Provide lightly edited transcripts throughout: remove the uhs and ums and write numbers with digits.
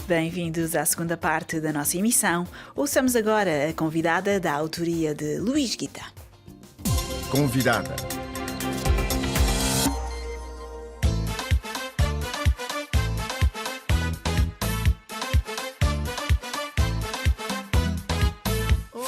Bem-vindos à segunda parte da nossa emissão. Ouçamos agora a convidada da autoria de Luís Guita. Convidada.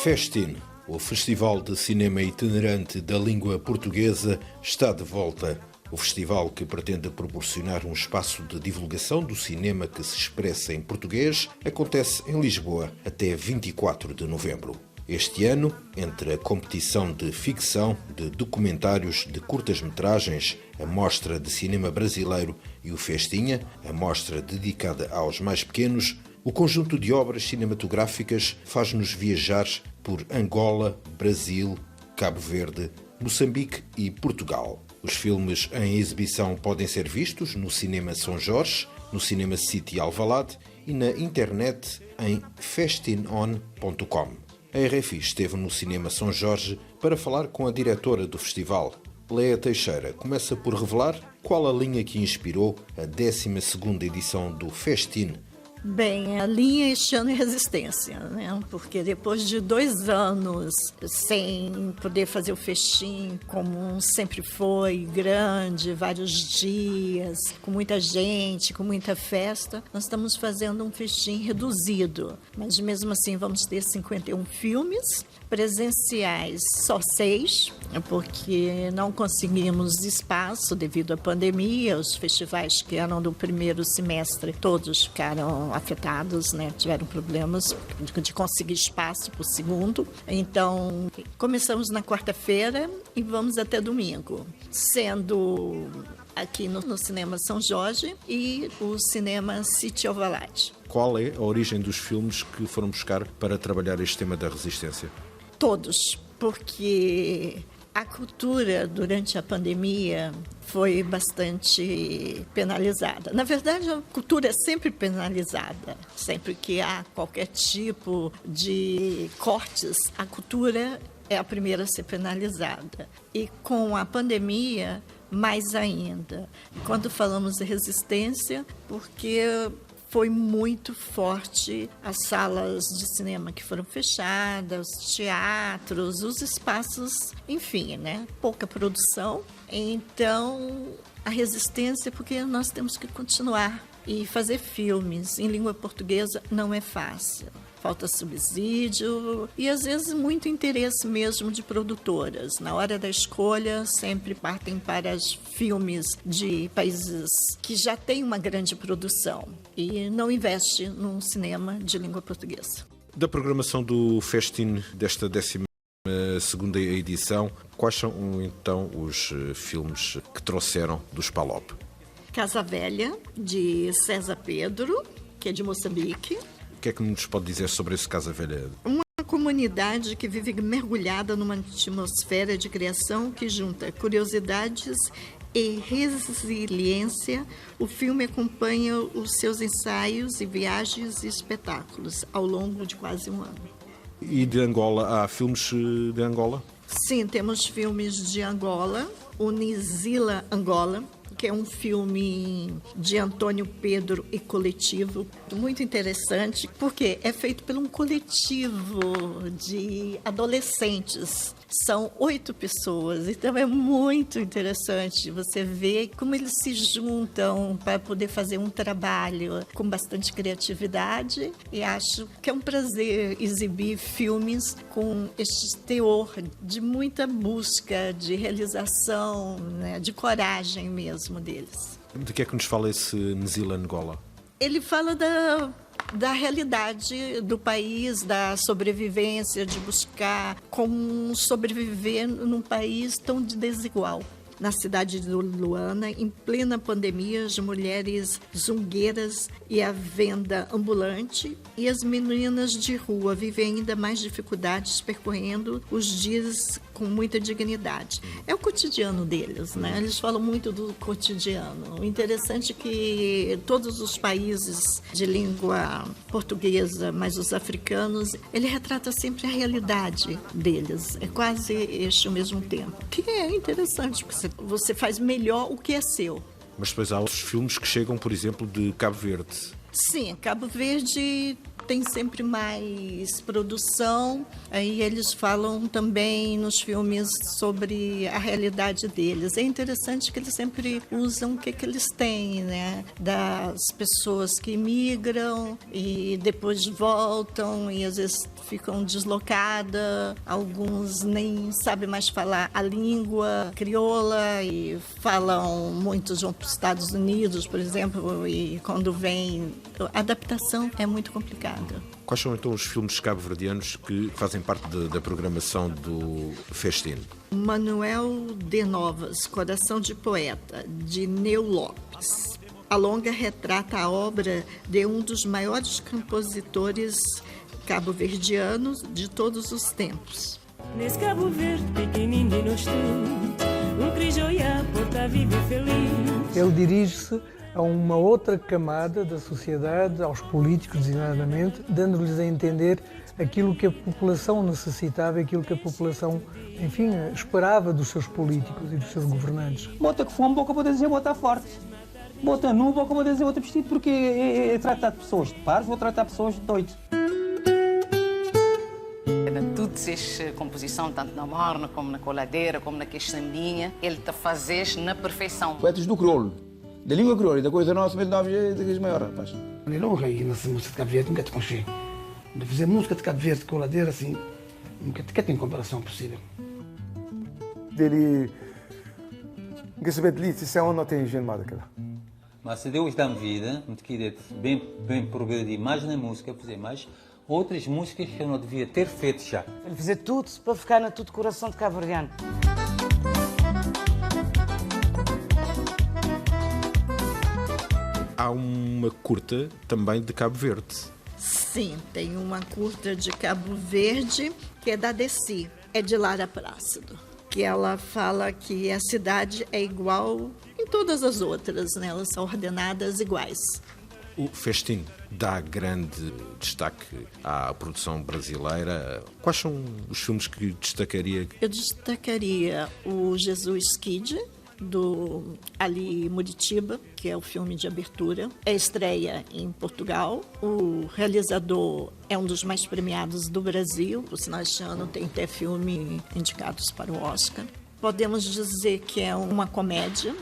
FESTIN, o Festival de Cinema Itinerante da Língua Portuguesa, está de volta. O festival, que pretende proporcionar um espaço de divulgação do cinema que se expressa em português, acontece em Lisboa até 24 de novembro. Este ano, entre a competição de ficção, de documentários, de curtas-metragens, a Mostra de Cinema Brasileiro e o Festinha, a mostra dedicada aos mais pequenos, o conjunto de obras cinematográficas faz-nos viajar por Angola, Brasil, Cabo Verde, Moçambique e Portugal. Os filmes em exibição podem ser vistos no Cinema São Jorge, no Cinema City Alvalade e na internet em festinon.com. A RFI esteve no Cinema São Jorge para falar com a diretora do festival. Léa Teixeira começa por revelar qual a linha que inspirou a 12ª edição do Festin. Bem, a linha este ano é resistência, né? Porque depois de 2 anos sem poder fazer o festim como sempre foi, grande, vários dias, com muita gente, com muita festa, nós estamos fazendo um festim reduzido. Mas mesmo assim vamos ter 51 filmes, presenciais só 6, porque não conseguimos espaço devido à pandemia. Os festivais que eram do primeiro semestre, todos ficaram afetados, né? Tiveram problemas de conseguir espaço para o segundo. Então, começamos na quarta-feira e vamos até domingo, sendo aqui no Cinema São Jorge e o Cinema City Alvalade. Qual é a origem dos filmes que foram buscar para trabalhar este tema da resistência? Todos, porque a cultura durante a pandemia foi bastante penalizada. Na verdade, a cultura é sempre penalizada. Sempre que há qualquer tipo de cortes, a cultura é a primeira a ser penalizada. E com a pandemia, mais ainda. Quando falamos de resistência, porque foi muito forte as salas de cinema que foram fechadas, os teatros, os espaços, enfim, né? Pouca produção. Então, a resistência, porque nós temos que continuar. E fazer filmes em língua portuguesa não é fácil. Falta subsídio e, às vezes, muito interesse mesmo de produtoras. Na hora da escolha, sempre partem para os filmes de países que já têm uma grande produção e não investe num cinema de língua portuguesa. Da programação do Festin desta 12ª edição, quais são, então, os filmes que trouxeram dos PALOP? Casa Velha, de César Pedro, que é de Moçambique. O que é que nos pode dizer sobre esse Casa Velha? Uma comunidade que vive mergulhada numa atmosfera de criação que junta curiosidades e resiliência. O filme acompanha os seus ensaios e viagens e espetáculos ao longo de quase um ano. E de Angola, há filmes de Angola? Sim, temos filmes de Angola, Unizila Angola, que é um filme de Antônio Pedro e coletivo, muito interessante, porque é feito por um coletivo de adolescentes. São 8 pessoas, então é muito interessante você ver como eles se juntam para poder fazer um trabalho com bastante criatividade, e acho que é um prazer exibir filmes com este teor de muita busca, de realização, né, de coragem mesmo deles. De que é que nos fala esse Nzila Angola? Ele fala da realidade do país, da sobrevivência, de buscar como sobreviver num país tão desigual. Na cidade de Luanda, em plena pandemia, as mulheres zungueiras e a venda ambulante e as meninas de rua vivem ainda mais dificuldades, percorrendo os dias com muita dignidade. É o cotidiano deles, né? Eles falam muito do cotidiano. O interessante é que todos os países de língua portuguesa, mas os africanos, ele retrata sempre a realidade deles. É quase este o mesmo tempo. Que é interessante, porque você faz melhor o que é seu. Mas depois há outros filmes que chegam, por exemplo, de Cabo Verde. Sim, Cabo Verde tem sempre mais produção. Aí eles falam também nos filmes sobre a realidade deles. É interessante que eles sempre usam o que eles têm, né? Das pessoas que migram e depois voltam e às vezes ficam deslocadas. Alguns nem sabem mais falar a língua crioula e falam muito, vão para os Estados Unidos, por exemplo, e quando vem, a adaptação é muito complicada. Quais são então os filmes cabo-verdianos que fazem parte da programação do Festim? Manuel de Novas, Coração de Poeta, de Neu Lopes. A longa retrata a obra de um dos maiores compositores cabo-verdianos de todos os tempos. Nesse Cabo Verde pequenino e inocente, crijoia porta vive feliz. Ele dirige-se a uma outra camada da sociedade, aos políticos designadamente, dando-lhes a entender aquilo que a população necessitava, aquilo que a população, enfim, esperava dos seus políticos e dos seus governantes. Bota que fome, boca para dizer bota forte. Bota nu, boca para dizer bota vestido, porque é tratar de pessoas de pares, vou tratar pessoas de doidos. Tudo essa composição, tanto na morna, como na coladeira, como na questambinha, ele te fazes na perfeição. Poetas do crioulo, da língua crioula, da coisa nossa, mesmo nós é maior, rapaz. Eu não rei nessa música de Cabo Verde, nunca te conchei. De fazer música de Cabo Verde, coladeira, assim, nunca tem comparação possível. Dele, nunca saber de lhe, se é onde não tem higiene mais daquela. Mas se Deus dá-me vida, me queria bem progredir mais na música, fazer mais outras músicas que eu não devia ter feito já. Ele fazer tudo para ficar no tudo coração de cabo-verdiano. Há uma curta também de Cabo Verde. Sim, tem uma curta de Cabo Verde que é da Desi, é de Lara Plácido, que ela fala que a cidade é igual em todas as outras, né? Elas são ordenadas iguais. O Festim dá grande destaque à produção brasileira. Quais são os filmes que destacaria? Eu destacaria o Jesus Kid, do Ali Muritiba, que é o filme de abertura. É estreia em Portugal. O realizador é um dos mais premiados do Brasil. Por sinal, este ano tem até filme indicados para o Oscar. Podemos dizer que é uma comédia,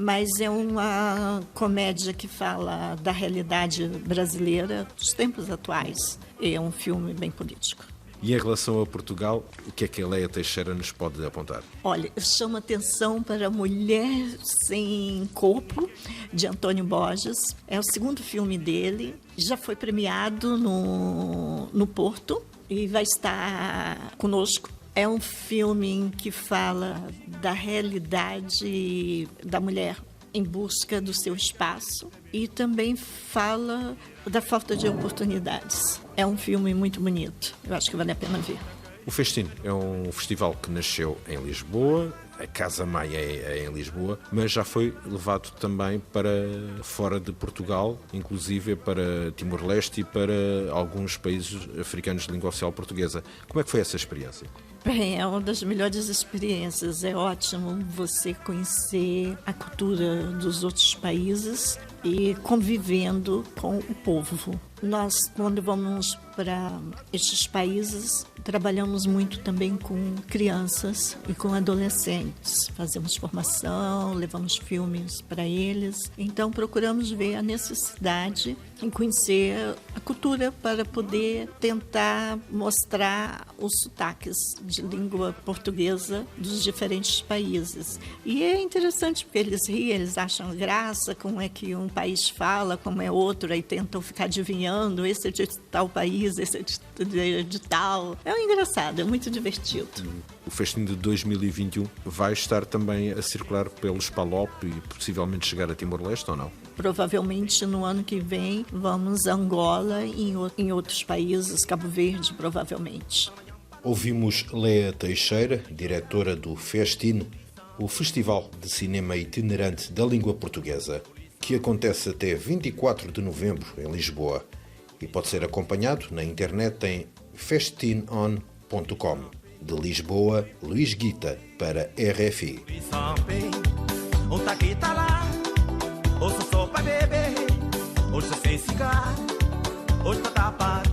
mas é uma comédia que fala da realidade brasileira dos tempos atuais. É um filme bem político. E em relação a Portugal, o que é que a Léa Teixeira nos pode apontar? Olha, eu chamo atenção para Mulher Sem Corpo, de Antônio Borges. É o segundo filme dele. Já foi premiado no Porto e vai estar conosco. É um filme que fala da realidade da mulher em busca do seu espaço e também fala da falta de oportunidades. É um filme muito bonito. Eu acho que vale a pena ver. O Festim é um festival que nasceu em Lisboa, a casa-mãe é em Lisboa, mas já foi levado também para fora de Portugal, inclusive para Timor-Leste e para alguns países africanos de língua oficial portuguesa. Como é que foi essa experiência? Bem, é uma das melhores experiências. É ótimo você conhecer a cultura dos outros países e convivendo com o povo. Nós, quando vamos para estes países, trabalhamos muito também com crianças e com adolescentes. Fazemos formação, levamos filmes para eles. Então, procuramos ver a necessidade em conhecer a cultura para poder tentar mostrar os sotaques de língua portuguesa dos diferentes países. E é interessante porque eles riem, eles acham graça, como é que um país fala, como é outro, aí tentam ficar adivinhando, esse é de tal país, esse é de tal. É engraçado, é muito divertido. O Festim de 2021 vai estar também a circular pelos PALOP e possivelmente chegar a Timor-Leste ou não? Provavelmente no ano que vem vamos a Angola e em outros países, Cabo Verde, provavelmente. Ouvimos Léa Teixeira, diretora do Festim, o Festival de Cinema Itinerante da Língua Portuguesa, que acontece até 24 de novembro em Lisboa e pode ser acompanhado na internet em festinon.com. De Lisboa, Luís Guita, para RFI. hoje sem cigarro, hoje tá tapado.